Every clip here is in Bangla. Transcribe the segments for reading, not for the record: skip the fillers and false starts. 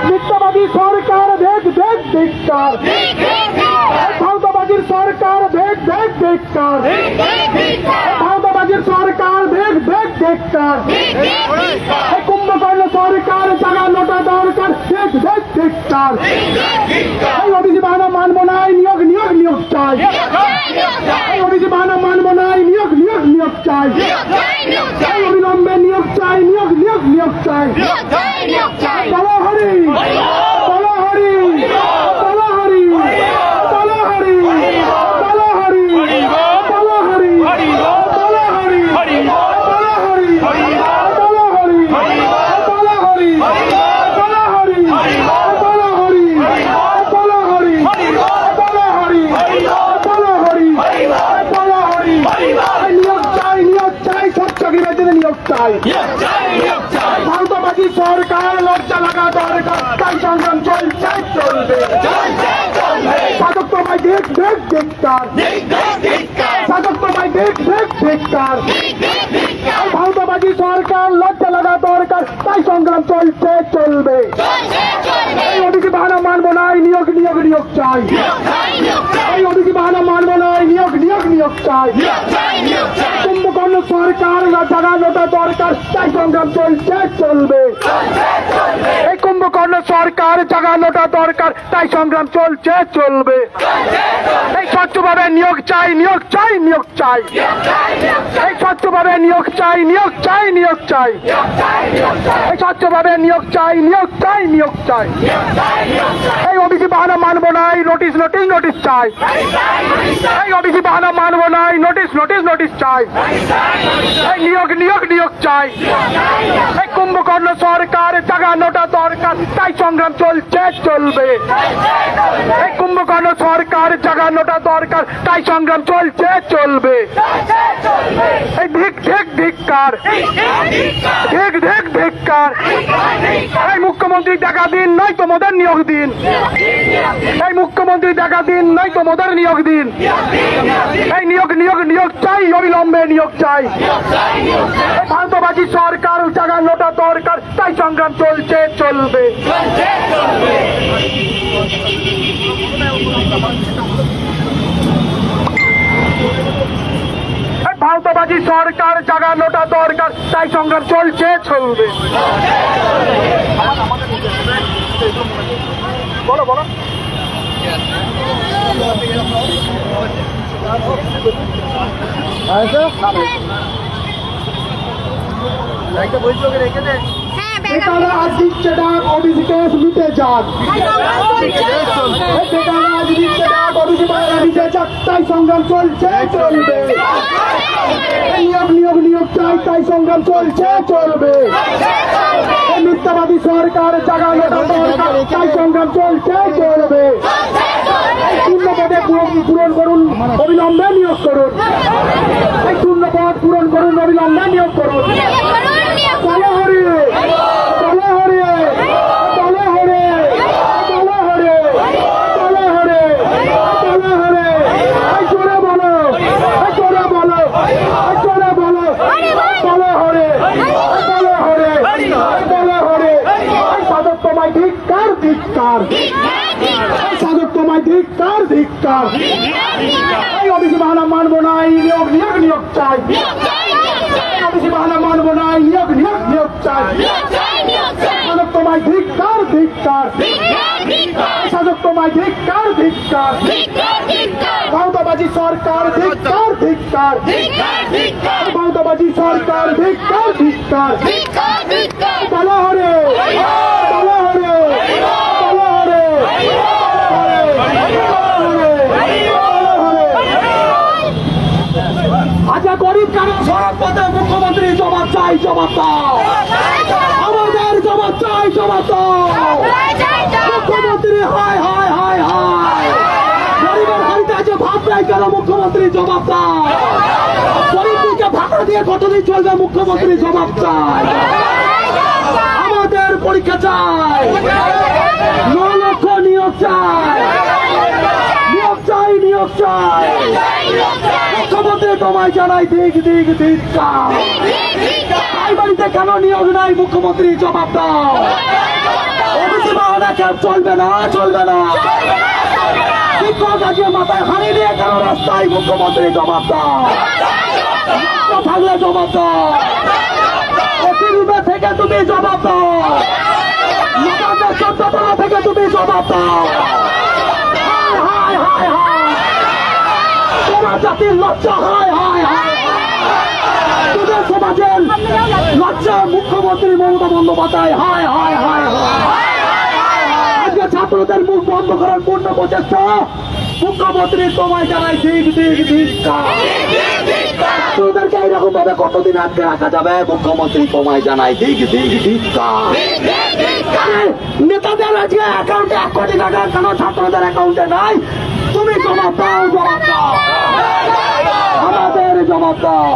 মিথ্যাবাদী সরকার দেখ দেখ ধিক্কার, ভারতবাজির সরকার দেখ দেখ ধিক্কার, ভারতবাজির সরকার দেখ দেখ ধিক্কার, কুম্ভকর্ণ সরকার জাগানোটা দরকার দেখ দেখ ধিক্কার, এই ওবিসি বাহানা মানবো না, নিয়োগ নিয়োগ নিয়োগ চাই, এই ওবিসি বাহানা মানবো না, নিয়োগ নিয়োগ নিয়োগ চাই, এই অবিলম্বে নিয়োগ চাই, নিয়োগ নিয়োগ নিয়োগ চাই। বলো হরি, বলো হরি, বলো হরি, বলো হরি, বলো হরি, বলো হরি, বলো হরি, বলো হরি, বলো হরি, বলো হরি, বলো হরি, বলো হরি, বলো হরি, বলো হরি, বলো হরি, নিয়োগ চাই, নিয়োগ চাই, সব চাকরিবাজিতে নিয়োগ চাই। ভারতবাদী সরকার লজ্জা লাগা দরকার, তাই সংগ্রাম চলছে চলবে। শাসক তোমায় দেখ দেখ ধিক্কার, শাসক তোমায় দেখ দেখ ধিক্কার, ভারতবাদী সরকার লজ্জা লাগা দরকার, তাই সংগ্রাম চলছে চলবে। এই ওবিসি বাহানা মানবো না, নিয়োগ নিয়োগ নিয়োগ চাই, এই ওবিসি বাহানা মানবো না, নিয়োগ নিয়োগ নিয়োগ চাই। কুম্ভকর্ণ সরকার জাগানোটা দরকার, তাই সংগ্রাম চলছে চলবে। এই কুম্ভকর্ণ সরকার জাগানোটা দরকার, তাই সংগ্রাম চলছে চলবে। এই স্বচ্ছভাবে নিয়োগ চাই, নিয়োগ চাই, নিয়োগ চাই, এই স্বচ্ছভাবে নিয়োগ চাই, নিয়োগ চাই, নিয়োগ চাই, এই স্বচ্ছভাবে নিয়োগ চাই, নিয়োগ চাই, নিয়োগ চাই। এই ওবিসি বাহানা মানবো না, নোটিশ নোটিশ নোটিশ চাই, এই ওবিসি বাহানা মানবো না, নোটিশ নোটিশ নোটিশ চাই, এই নিয়োগ নিয়োগ নিয়োগ চাই। এই কুম্ভকর্ণ সরকার জাগানোটা দরকার, তাই সংগ্রাম চলছে চলবে। এই কুম্ভকর্ণ সরকার জাগানোটা দরকার, তাই সংগ্রাম চলছে চলবে। এই ধিক ধিক ধিক্কার, ধিক ধিক ধিক্কার, এই মুখ্যমন্ত্রী দেখা দিন, নয় তোমাদের নিয়োগ দিন, এই মুখ্যমন্ত্রী দেখা দিন, নয় তোমাদের নিয়োগ দিন, এই নিয়োগ নিয়োগ নিয়োগ চাই, অবিলম্বে নিয়োগ চাই। ভারতবাদী সরকার জাগানোটা দরকার, তাই সংগ্রাম চলছে চলবে। ভারতবাদী সরকার জাগানোটা দরকার, তাই সংগ্রাম চলছে চলবে। বলো বলো। আজ দিচ্ছে ডাক, ওবিসি কেস মিটে যাক, আজ দিচ্ছে ডাক, ওবিসি মিটে যাক, তাই সংগ্রাম চলছে চলবে। নিয়োগ নিয়োগ নিয়োগ চাই, তাই সংগ্রাম চলছে চলবে। মিথ্যাবাদী সরকার জাগানোটা দরকার, তাই সংগ্রাম চলছে চলবে। শূন্য পদে পূরণ করুন, অবিলম্বে নিয়োগ করুন, এই শূন্য পদ পূরণ করুন, অবিলম্বে নিয়োগ করুন। বলো হরি, বলো হরি, বলো হরি, বলো হরি, বলো হরি, বলো হরি, জোরে বলো, জোরে বলো, জোরে বলো, বলো হরি, বলো হরি, বলো হরি। শাসক তোমায় ধিক্কার ধিক্কার, শাসক তোমায় ধিক্কার ধিক্কার, এই ওবিসি বাহানা মানবো না, নিয়োগ নিয়োগ নিয়োগ চাই, ওবিসি বাহানা মানবো না, নিয়োগ নিয়োগ নিয়োগ চাই। শাসক তোমায় তোমায় ধিক্কার ধিক্কার, শাসক তোমায় ধিক্কার ধিক্কার, মমতাবাজি সরকার ধিক্কার ধিক্কার, মমতাবাজি সরকার ধিক্কার ধিক্কার, বলো হরে বলো হরে বলো হরে। আচ্ছা গরিব কেন সড়ক পথে মুখ্যমন্ত্রী জবাব চাই, জবাব দাও, আমাদের জবাব চাই, জবাব দাও। মুখ্যমন্ত্রী হায় হায় হায় হায়, গরিবের বাড়িতে আছে ভাব নাই কেন, মুখ্যমন্ত্রী জবাব দাও। গরিবকে ভাড়া দিয়ে কতদিন চলবে, মুখ্যমন্ত্রী জবাব চাই। আমাদের পরীক্ষা চাই, 9 লক্ষ নিয়োগ চাই, নিয়োগ চাই, নিয়োগ চাই। মুখ্যমন্ত্রী তোমায় জানাই দিক দিক ধিক্কার, বাড়িতে কেন নিয়োগ নাই, মুখ্যমন্ত্রী জবাব দাও। ওবিসি বাহানা ক্যাম্প চলবে না, চলবে না। শিক্ষক আজকে মাথায় হানি দিয়ে কেন রাস্তায়, মুখ্যমন্ত্রী জবাব দাও। থাকলে জবাব দাও, থেকে তুমি জবাব দাও, চোদ্দতলা থেকে তুমি জবাব দাও। হায় হায় হায়, তোমার জাতির লজ্জা, হায় হায় হায়, তোদের সমাজের লজ্জা মুখ্যমন্ত্রী মমতা বন্দ্যোপাধ্যায়, হায় হায় হায় হায়। আজকে ছাত্রদের মুখ বন্ধ করার পূর্ণ প্রচেষ্টা, মুখ্যমন্ত্রী তোমায় জানাই দিক দিক ধিক্কার। ছাত্রদেরকে এইরকম ভাবে কতদিন আটকে রাখা যাবে, মুখ্যমন্ত্রী তোমায় জানাই দিক দিক ধিক্কার। নেতাদের আজকে অ্যাকাউন্টে 1 কোটি টাকা কেন ছাত্রদের অ্যাকাউন্টে নাই, তুমি জবাব দাও, জবাব দাও, আমাদের জবাব দাও।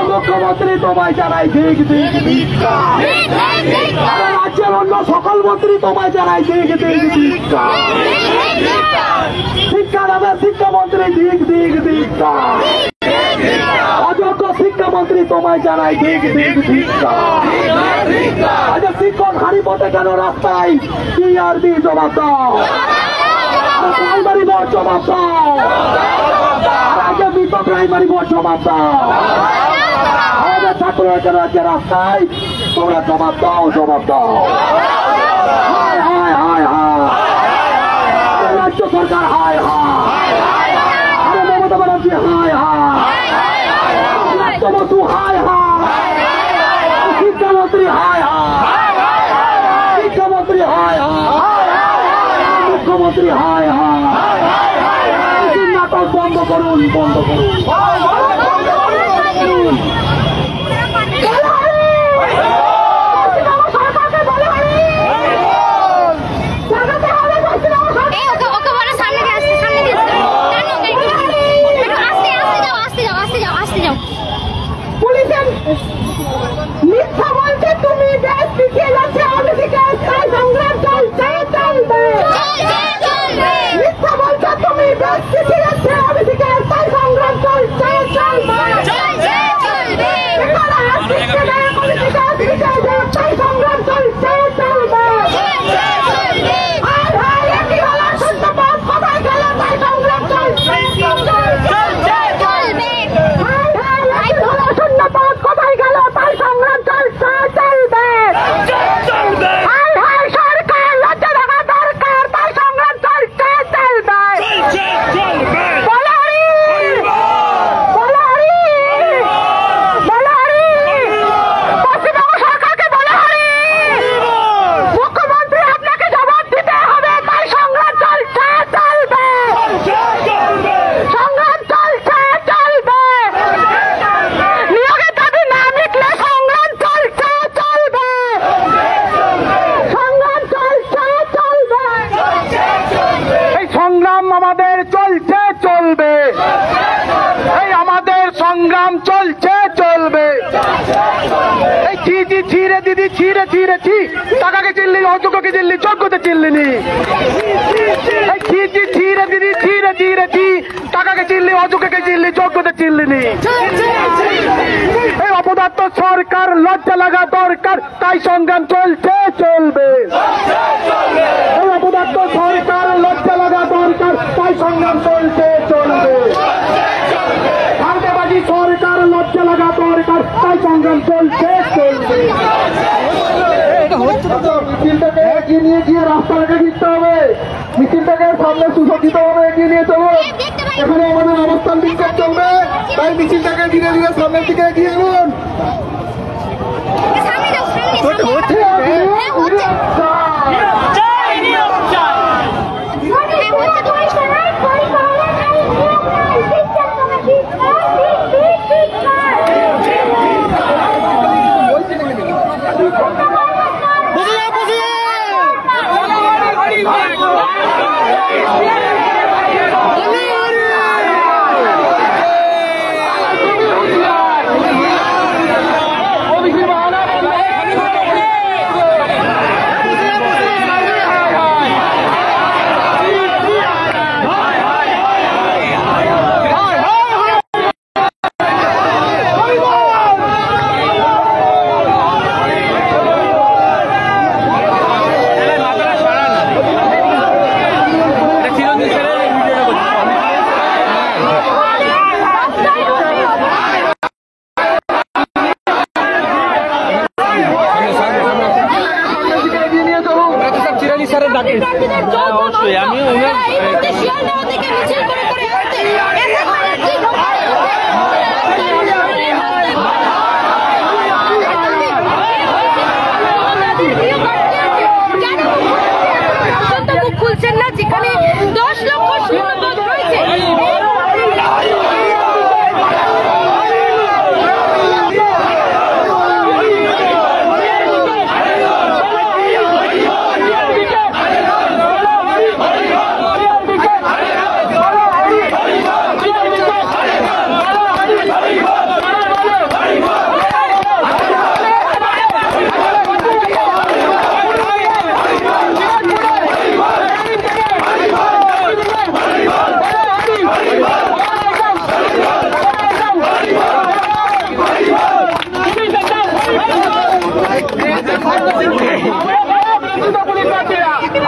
মুখ্যমন্ত্রী তোমায় জানাই দিক দিক ধিক্কার। রাজ্যের অন্য সকল মন্ত্রী তোমায় জানাই দিক দিক ধিক্কার। শিক্ষা নামে শিক্ষামন্ত্রী দিক দিক ধিক্কার। অযোগ্য শিক্ষামন্ত্রী তোমায় জানাই দিক দিক ধিক্কার। আজ শিক্ষক হারি পথে কেন রাস্তায়, টিআরবি জবাব দাও। প্রাইমারি বোর্ড জবাব দাও, আগে মৃত প্রাইমারি বোর্ড জবাব দাও। আমাদের ছাত্ররা কেন আজকে রাস্তায়, তোমরা জবাব দাও, জবাব দাও। হায় হায় হায় হায়, রাজ্য সরকার হায় হায়, আরে মমতা ব্যানার্জি হায় হায়, রাষ্ট্রপতি হায় হায়, শিক্ষামন্ত্রী হায় হায়, শিক্ষামন্ত্রী হায় হায়, মুখ্যমন্ত্রী হায় হায়। নাটক বন্ধ করুন, বন্ধ করুন। মিথ্যা বলছে, তুমি দেশ পিছিয়ে যাচ্ছে, অন্যদিকে সংগ্রাম চলছে, চলবে। মিথ্যা বলছে, তুমি দেশ পিছিয়ে যাচ্ছে, অন্যদিকে সংগ্রাম চলছে, চলবে। সংগ্রাম চলছে, চলবে। কোথায় গেল, তাই সংগ্রাম চলছে, কোথায় গেল, তাই সংগ্রাম চলছে, চলবে। সরকার লজ্জা দেখা দরকার, তাই সংগ্রাম চলছে, চলবে। পশ্চিমবঙ্গ সরকারকে বলে হরি, মুখ্যমন্ত্রী আপনাকে জবাব দিতে হবে, তাই সংগ্রাম চলছে, চলবে। সংগ্রাম চলছে, চলবে। নিয়োগের দাবি না মিটলে সংগ্রাম চলছে, চলবে। সংগ্রাম চলছে, চলবে। এই সংগ্রাম আমাদের চলছে, চলবে। এই আমাদের সংগ্রাম চলছে, চলবে। এই ছি ছি ছি রে দিদি, ছি রে ছি রে ছি, টাকাকে চিনলি, অযোগ্যকে চিনলি, যোগ্যতে চিনলিনি। এই ছি ছি ছি রে দিদি, ছি রে ছি রে ছি, টাকাকে চিনলি, অযোগ্যকে চিনলি, যোগ্যতে চিনলিনি। এই অপদার্থ সরকার লজ্জা লাগা দরকার, তাই সংগ্রাম চলছে, চলবে। এই অপদার্থ সরকার লজ্জা লাগা দরকার, তাই সংগ্রাম চলছে, চলবে। ভারতবাদী সরকার লজ্জা লাগা দরকার, তাই সংগ্রাম চলছে, চলবে। মিছিলটাকে এগিয়ে নিয়ে গিয়ে রাস্তাটাকে ঘিরতে হবে, মিছিলটাকে সামনে সুসজ্জিত ভাবে এগিয়ে নিয়ে চলো। এখানে আমাদের অবস্থান বিক্ষোভ চলবে, তাই মিছিলটাকে ধীরে ধীরে সামনের দিকে এগিয়ে এলুন। অবশ্যই আমি মুখ খুলছেন না, যেখানে 10 লক্ষ সৈন্য রয়েছে।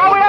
আমরা